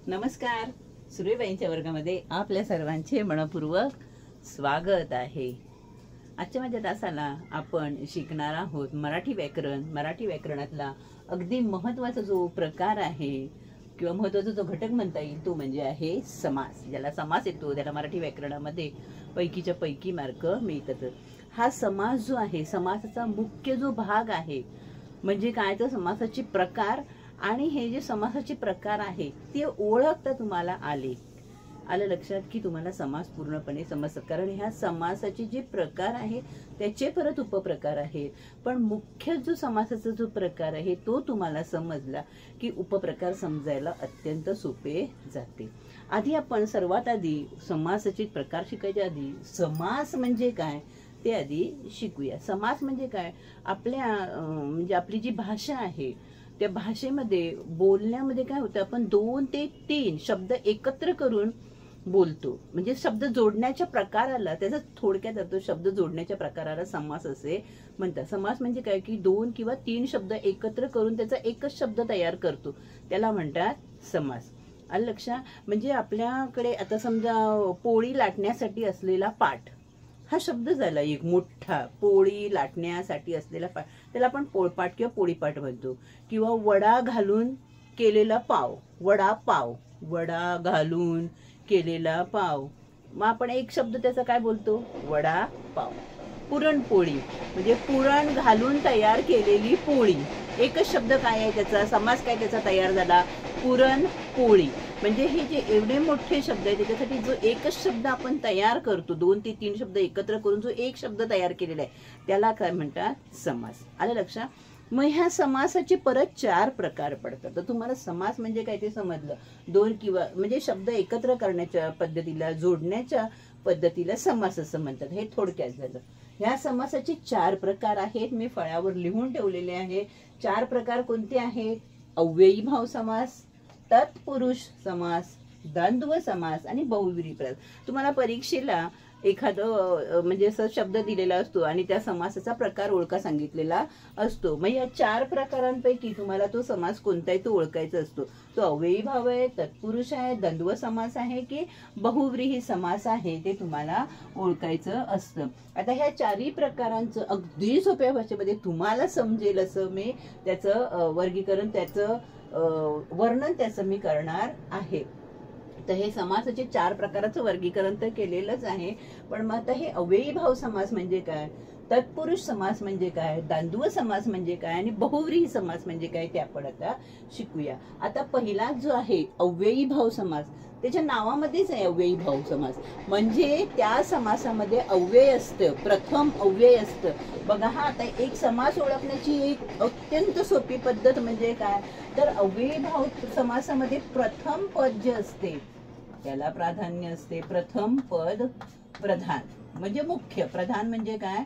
नमस्कार. सुरेबाईंच्या वर्गामध्ये आपल्या सर्वांचे मनपूर्वक स्वागत आहे. आजच्या माझ्या तासाला आपण शिकणार आहोत मराठी व्याकरण. मराठी व्याकरणातला अगदी महत्त्वाचा जो प्रकार आहे किंवा महत्त्वाचा जो घटक म्हणता येईल तो म्हणजे आहे समास. ज्याला समास येतो त्याला मराठी व्याकरणामध्ये पैकीच्या पैकी मार्क मिळतात. हा समास जो आहे, समासाचा मुख्य जो भाग आहे म्हणजे काय, तर समासाचे प्रकार. आणि हे जे समासाचे प्रकार आहे ते ओळखता तुम्हाला आलं लक्षात की तुम्हाला समास पूर्णपणे समजतात. कारण ह्या समासाचे जे प्रकार आहे त्याचे परत उपप्रकार आहेत, पण मुख्य जो समासाचा जो प्रकार आहे तो तुम्हाला समजला की उपप्रकार समजायला अत्यंत सोपे जाते. आधी आपण सर्वात आधी समासाचे प्रकार शिकायच्या आधी समास म्हणजे काय ते आधी शिकूया. समास म्हणजे काय, आपल्या म्हणजे आपली जी भाषा आहे त्या भाषेमध्ये बोलण्यामध्ये काय होतं, आपण 2 ते 3 शब्द एकत्र करून बोलतो. म्हणजे शब्द जोडण्याच्या प्रकाराला, त्याचा थोडक्यात अर्थ शब्द जोडण्याच्या प्रकाराला समास असे म्हणतात. समास म्हणजे काय की 2 किंवा 3 शब्द एकत्र करून त्याचा एकच शब्द तयार करतो, त्याला म्हणतात समास. आलं लक्षात. म्हणजे आपल्याकडे आता समजा पोळी लाटण्यासाठी असलेला पाट हा शब्द झाला एक मोठा. पोळी लाटण्यासाठी असलेला पाट त्याला आपण पोळपाट किंवा पोळीपाट म्हणतो. किंवा वडा घालून केलेला पाव, वडा पाव, वडा घालून केलेला पाव, मग आपण एक शब्द त्याचा काय बोलतो, वडा पाव. पुरणपोळी म्हणजे पुरण घालून तयार केलेली पोळी, एकच शब्द काय आहे त्याचा, समास काय त्याचा तयार झाला, पुरणपोळी. म्हणजे हे जे एवढे मोठे शब्द आहे त्याच्यासाठी जो एकच शब्द आपण तयार करतो, 2 ते 3 शब्द एकत्र करून जो एक शब्द तयार केलेला आहे त्याला काय म्हणतात, समास. आलं लक्षात. मग ह्या समासाचे परत 4 प्रकार पडतात. तर तुम्हाला समास म्हणजे काय ते समजलं. 2 किंवा म्हणजे शब्द एकत्र करण्याच्या पद्धतीला, जोडण्याच्या पद्धतीला समास असं म्हणतात. हे थोडक्यात झालं. ह्या समासाचे 4 प्रकार आहेत, मी फळ्यावर लिहून ठेवलेले आहे. 4 प्रकार कोणते आहेत, अव्ययीभाव समास, तत्पुरुष समास, द्वंद्व समास आणि बहुव्रीही समास. तुम्हाला परीक्षेला एखादं म्हणजे असं शब्द दिलेला असतो आणि त्या समासाचा प्रकार ओळखा सांगितलेला असतो. मग या 4 प्रकारांपैकी तुम्हाला तो समास कोणता आहे तो ओळखायचा असतो. तो अव्ययीभाव आहे, तत्पुरुष आहे, द्वंद्व समास आहे की बहुव्रीही समास आहे ते तुम्हाला ओळखायचं असतं. आता ह्या 4ही प्रकारांचं अगदी सोप्या भाषेमध्ये तुम्हाला समजेल असं मी त्याचं वर्गीकरण, त्याचं वर्णन त्याचं मी करणार आहे. तर हे समासाचे 4 प्रकाराचं वर्गीकरण तर केलेलंच आहे, पण मग आता हे अव्ययीभाव समास म्हणजे काय, तत्पुरुष समास म्हणजे काय, द्वंद्व समास म्हणजे काय आणि बहुव्रीही समास म्हणजे काय ते आपण आता शिकूया. आता पहिला जो आहे अव्ययीभाव समास, त्याच्या नावामध्येच आहे अव्ययीभाव समास. म्हणजे त्या समासामध्ये अव्यय असतं, प्रथम अव्यय असतं. बघा हा आता एक समास ओळखण्याची एक अत्यंत सोपी पद्धत म्हणजे काय, तर अव्ययीभाव समासामध्ये प्रथम पद जे असते त्याला प्राधान्य असते. प्रथम पद प्रधान म्हणजे मुख्य, प्रधान म्हणजे काय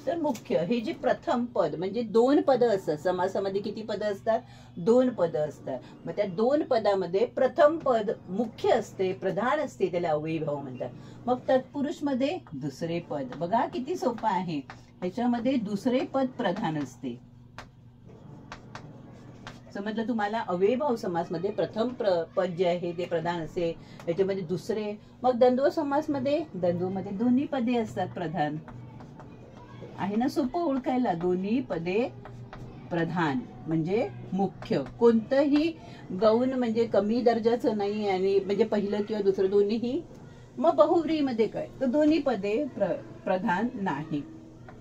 तर मुख्य. हे जे प्रथम पद म्हणजे 2 पद असतात समासामध्ये. किती पद असतात, 2 पद असतात. मग त्या 2 पदामध्ये प्रथम पद मुख्य असते, प्रधान असते, त्याला अव्ययीभाव म्हणतात. मग तत्पुरुष मध्ये दुसरे पद, बघा किती सोपं आहे, ह्याच्यामध्ये दुसरे पद प्रधान असते. समजलं तुम्हाला. अव्ययीभाव समास मध्ये प्रथम पद जे आहे ते प्रधान असते, याच्यामध्ये दुसरे. मग द्वंद्व समास मध्ये, द्वंद्व मध्ये दोन्ही पदे असतात प्रधान. आहे ना सोपं ओळखायला, दोन्ही पदे प्रधान म्हणजे मुख्य. कोणतंही गौण म्हणजे कमी दर्जाचं नाही आणि म्हणजे पहिलं किंवा दुसरं दोन्हीही. मग बहुव्रीही मध्ये काय, तर दोन्ही पदे प्रधान नाही,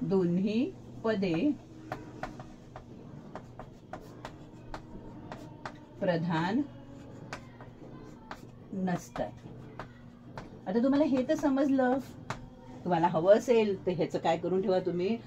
दोन्ही पदे प्रधान नसतात. आता तुम्हाला हे तर समजलं. तुम्हाला हवं असेल तर ह्याचं काय करून ठेवा, तुम्ही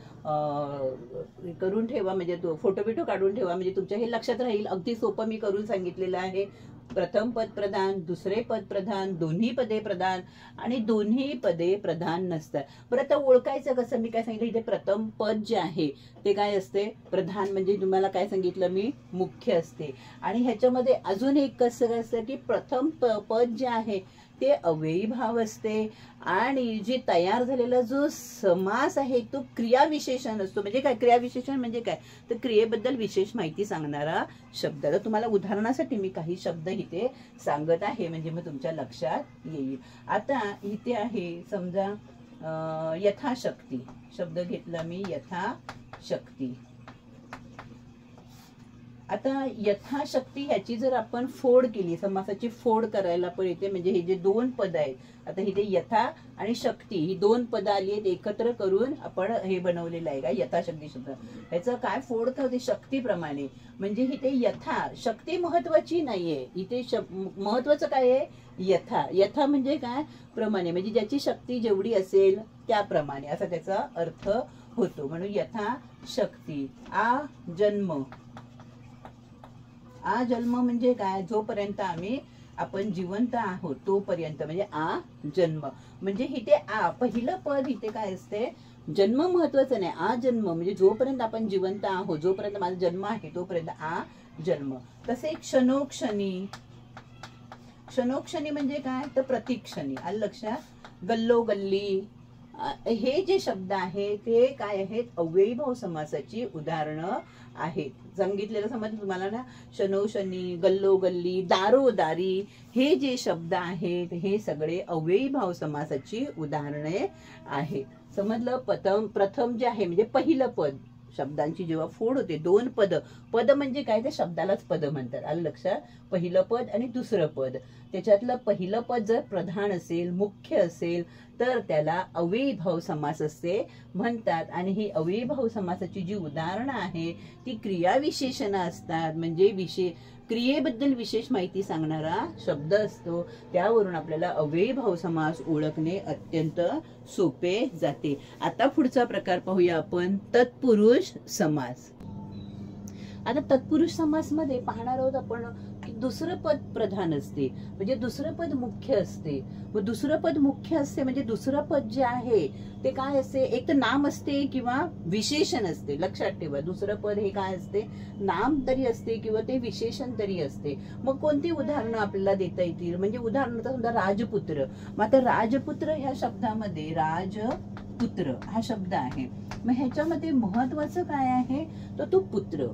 करून ठेवा, म्हणजे तो फोटो बिटो काढून ठेवा, म्हणजे तुमच्या हे लक्षात राहील. अगदी सोपं मी करून सांगितलेलं आहे. प्रथम पद प्रधान, दुसरे पद प्रधान, दोन्ही पदे प्रधान आणि दोन्ही पदे प्रधान नसतात. बरं आता ओळखायचं कसं, मी काय सांगितलं, इथे प्रथम पद जे आहे ते काय असते, प्रधान म्हणजे तुम्हाला काय सांगितलं मी, मुख्य असते. आणि ह्याच्यामध्ये अजून एक कसं असतं की प्रथम पद जे आहे ते अव्ययी भाव असते आणि जे तयार झालेला जो समास आहे तो क्रियाविशेषण असतो. म्हणजे काय क्रियाविशेषण म्हणजे काय, तर क्रियेबद्दल विशेष माहिती सांगणारा शब्द. तर तुम्हाला उदाहरणासाठी मी काही शब्द इथे सांगत आहे म्हणजे मग तुमच्या लक्षात येईल. आता इथे आहे समजा यथाशक्ती शब्द घेतला मी, यथाशक्ती. आता यथाशक्ती ह्याची जर आपण फोड केली, समासाची फोड करायला पण येते. म्हणजे हे जे दोन पद आहेत, आता इथे यथा आणि शक्ती ही दोन पद आली आहेत, एकत्र करून आपण हे बनवलेलं आहे का यथाशक्ती शब्द. ह्याचं काय फोड होते शक्तीप्रमाणे. म्हणजे इथे यथा शक्ती महत्वाची नाहीये, इथे महत्वाचं काय आहे यथा. यथा म्हणजे काय प्रमाणे, म्हणजे ज्याची शक्ती जेवढी असेल त्याप्रमाणे असा त्याचा अर्थ होतो. म्हणून यथा शक्ती. आ जन्म. आ जन्म म्हणजे काय, जोपर्यंत आपण जिवंत आहोत तोपर्यंत म्हणजे आ जन्म. म्हणजे इथे आ पहिलं पद इथे काय असते, जन्म महत्वाचं नाही, आ जन्म म्हणजे जोपर्यंत आपण जिवंत आहोत, जोपर्यंत माझा जन्म आहे तोपर्यंत आ जन्म. तसे क्षणोक्षणी. क्षणोक्षणी म्हणजे काय तर प्रतिक्षणी. आलं लक्षात. गल्लो गल्ली हे जे शब्द आहे ते काय आहेत, अव्ययी भाव समासाची उदाहरणं आहेत. सांगितलेलं समजलं तुम्हाला ना. शनोशनी, गल्लो गल्ली, दारो दारी हे जे शब्द आहेत हे सगळे अव्ययी भाव समासाची उदाहरणे आहेत. समजलं. प्रथम जे आहे म्हणजे पहिलं पद, शब्दांची जेव्हा फोड होते दोन पद. पद म्हणजे काय, ते शब्दालाच पद म्हणतात. आलं लक्षात. पहिलं पद आणि दुसरं पद. त्याच्यातलं पहिलं पद जर प्रधान असेल, मुख्य असेल तर त्याला अव्ययी भाव समास असे म्हणतात. आणि ही अव्ययी भाव समासाची जी उदाहरणं आहे ती क्रियाविशेषणं असतात. म्हणजे क्रियेबद्दल विशेष माहिती सांगणारा शब्द असतो. त्यावरून आपल्याला अव्ययी भाव समास ओळखणे अत्यंत सोपे जाते. आता पुढचा प्रकार पाहूया आपण, तत्पुरुष समास. आता तत्पुरुष समास मध्ये पाहणार आहोत आपण की दुसरं पद प्रधान असते, म्हणजे दुसरं पद मुख्य असते. व दुसरं पद मुख्य असते म्हणजे दुसरं पद जे आहे ते काय असते, एक तर नाम असते किंवा विशेषण असते. लक्षात ठेवा, दुसरं पद हे काय असते, नाम तरी असते किंवा ते विशेषण तरी असते. मग कोणती उदाहरणं आपल्याला देता येतील, म्हणजे उदाहरणार्थ समजा राजपुत्र. मग आता राजपुत्र ह्या शब्दामध्ये राजपुत्र हा शब्द आहे. मग ह्याच्यामध्ये महत्वाचं काय आहे तर तो पुत्र.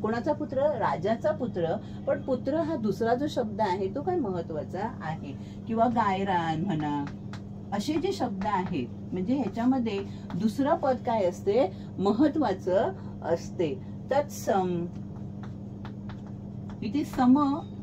कोणाचा पुत्र, राजाचा पुत्र. पण पुत्र हा दुसरा जो शब्द आहे तो काय महत्वाचा आहे. किंवा गायरान म्हणा, असे जे शब्द आहेत म्हणजे ह्याच्यामध्ये दुसरं पद काय असते, महत्वाचं असते. तत्सम. इथे सम,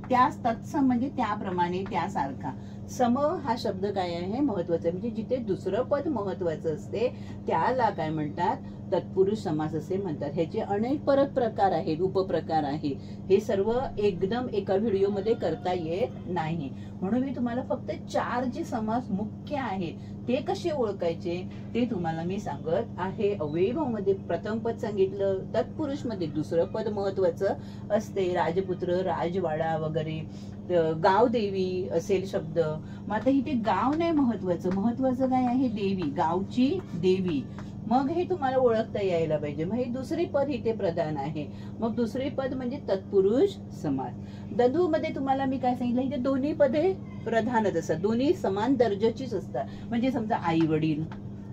त्यास तत्सम म्हणजे त्याप्रमाणे, त्यासारखा. सम हा शब्द काय आहे, महत्वाचा. म्हणजे जिथे दुसरं पद महत्वाचं असते त्याला काय म्हणतात, तत्पुरुष समास असे म्हणतात. ह्याचे अनेक परत प्रकार आहेत, उपप्रकार आहेत. हे सर्व एकदम एका व्हिडिओमध्ये करता येत नाही. म्हणून मी तुम्हाला फक्त 4 जे समास मुख्य आहेत ते कसे ओळखायचे ते तुम्हाला मी सांगत आहे. अव्ययी भाव मध्ये प्रथम पद सांगितलं, तत्पुरुष मध्ये दुसरं पद महत्वाचं असते. राजपुत्र, राजवाडा वगैरे. गाव देवी असेल शब्द. मग आता इथे गाव नाही महत्वाचं, महत्वाचं काय आहे, देवी, गावची देवी. मग हे तुम्हाला ओळखता यायला पाहिजे. मग हे दुसरे पद इथे प्रधान आहे. मग दुसरे पद म्हणजे तत्पुरुष समास. दंदू मध्ये तुम्हाला मी काय सांगितलं, इथे दोन्ही पदे प्रधानच असतात, दोन्ही समान दर्जाचीच असतात. म्हणजे समजा आई वडील,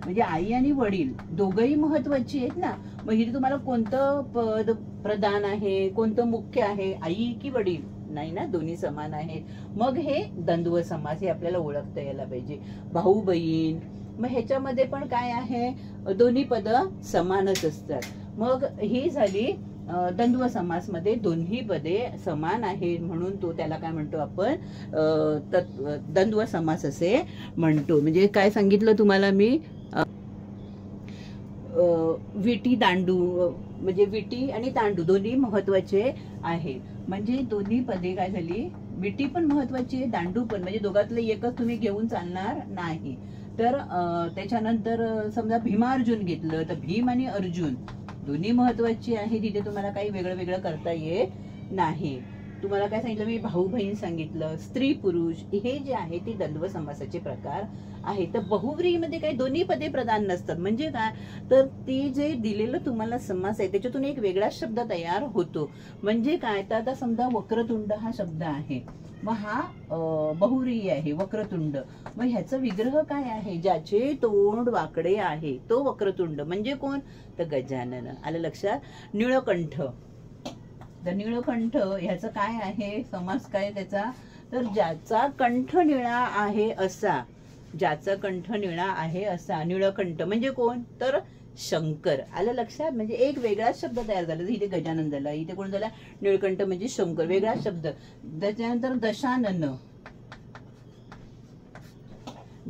म्हणजे आई आणि वडील दोघंही महत्वाची आहेत ना. मग इथे तुम्हाला कोणतं पद प्रधान आहे, कोणतं मुख्य आहे, आई की वडील, नाही ना, दोन्ही समान आहेत. मग हे द्वंद्व समास हे आपल्याला ओळखता यायला पाहिजे. भाऊ बहीण, मग ह्याच्यामध्ये पण काय आहे, दोन्ही पद समानच असतात. मग ही झाली द्वंद्व समास मध्ये दोन्ही पदे समान आहेत म्हणून तो त्याला काय म्हणतो आपण, द्वंद्व समास असे म्हणतो. म्हणजे काय सांगितलं तुम्हाला मी, विटी दांडू, म्हणजे विटी आणि दांडू दोन्ही महत्वाचे आहेत. म्हणजे दोन्ही पदे काय झाली, विटी पण महत्वाची आहे, दांडू पण. म्हणजे दोघातलं एकच तुम्ही घेऊन चालणार नाही. तर त्याच्यानंतर समजा भीमार्जुन घेतलं तर भीम आणि अर्जुन दोन्ही महत्वाची आहे. तिथे तुम्हाला काही वेगळं वेगळं करता येत नाही. तुम्हाला काय सांगितलं मी, भाऊ बहीण सांगितलं, स्त्री पुरुष, हे जे आहे ते द्वंद्व समासाचे प्रकार आहे. तर बहुव्रीहीमध्ये काही दोन्ही पदे प्रधान नसतात. म्हणजे काय, तर ते जे दिलेलं तुम्हाला समास आहे त्याच्यातून एक वेगळा शब्द तयार होतो. म्हणजे काय, तर आता समजा वक्रतुंड हा शब्द आहे, मग हा बहुव्रीही आहे वक्रतुंड. मग ह्याचा विग्रह काय आहे, ज्याचे तोंड वाकडे आहे तो वक्रतुंड. म्हणजे कोण, तर गजानन. आलं लक्षात. निळकंठ, तर निळकंठ ह्याचं काय आहे, समास काय त्याचा, तर ज्याचा कंठ निळा आहे असा, ज्याचा कंठ निळा आहे असा. निळकंठ म्हणजे कोण, तर शंकर. आलं लक्षात. म्हणजे एक वेगळा शब्द तयार झाला. इथे गजानन झाला, इथे कोण झाला, निळकंठ म्हणजे शंकर, वेगळा शब्द. त्याच्यानंतर दशानन,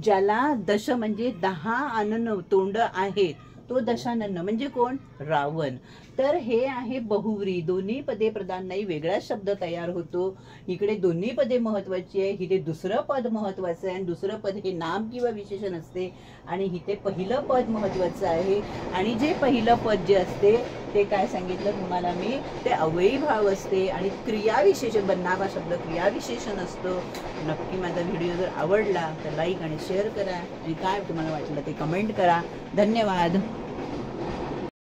ज्याला दश म्हणजे 10 आनन तोंड आहेत, तो दशानन म्हणजे कोण, रावण. तर हे आहे बहुव्रीही. दोन्ही पदे प्रधान नाही, वेगळा शब्द तयार होतो. इकडे दोन्ही पदे महत्वाची आहे, इथे दुसरं पद महत्वाचं आहे, आणि दुसरं पद हे नाम किंवा विशेषण असते, आणि इथे पहिलं पद महत्वाचं आहे. आणि जे पहिलं पद जे असते ते काय सांगितलं तुम्हाला मी, ते अव्ययीभाव असते, आणि क्रियाविशेषण, बनावा शब्द क्रियाविशेषण असतो. नक्की माझा व्हिडिओ जर आवडला तर लाईक आणि शेअर करा, आणि काय तुम्हाला वाटलं ते कमेंट करा. धन्यवाद.